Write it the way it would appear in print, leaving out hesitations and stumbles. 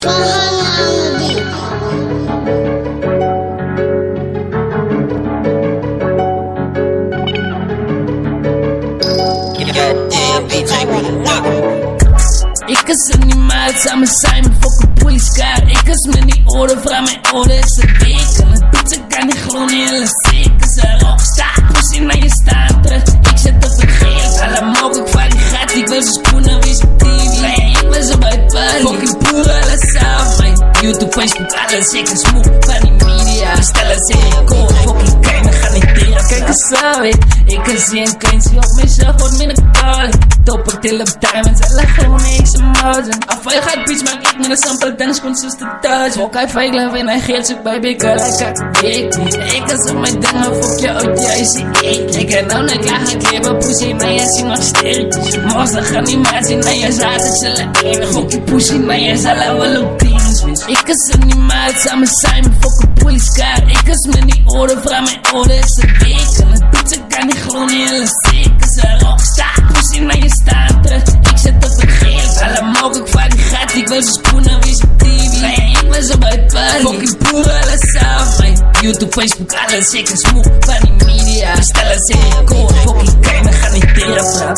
Farhan on the beat. Ik is er niet meer samen zijn met fucking police. Ik is met die oren, vraag mijn oren, is het weken. Het pizza kan niet gewoon niet hele ziek. Is een rockstar, pussy naar je staan terug. Ik zit te vergeet, alle mogelijk van die gat. Ik wil ze spoenen, wie ze TV. Nee, ik ben zo bij party. Fucking broer, alles af. Mijn YouTube, Facebook, alles. Ik is moe van die media. Stellen zich in kool, fucking kleine gaan niet tegen. Kijk eens aan, weet ik is hier een kindje op mezelf, wordt minder koud. Top ik til op diamonds, en leg gewoon niks in mouden. Afval je gaat bitch, maak ik met een sample dance, consistent touch. Fuck hij fake love en hij geeft zich bij big girl, hij kakt ik niet. Ik is op mijn dingen, fuck je uit, jij zie ik. Ik heb nou net laag gekleven, pussy, maar jij ziet nog sterretjes. Mos, dan gaan die maat zien, en jij zaten het zullen eeuwig. Fuck je pussy, maar jij zal er wel op tieners wist. Ik is er niet meer samen zijn met fucking police car. Ik is met die oren, vraag mijn oren, is het weken. Het pizza kan niet gewoon niet hele ziek. Is een rockstar, pussy, naar je staan terug. Ik zit te vergeet, alle mogelijk van die gat. Ik wil ze spoenen, wie ze TV. Nee, ik ben zo bij party. Fucking broer, alles af. Mijn YouTube, Facebook, alles. Ik is moe van die media. Stellen zich in kool, fucking kleine gaan niet tegen praten.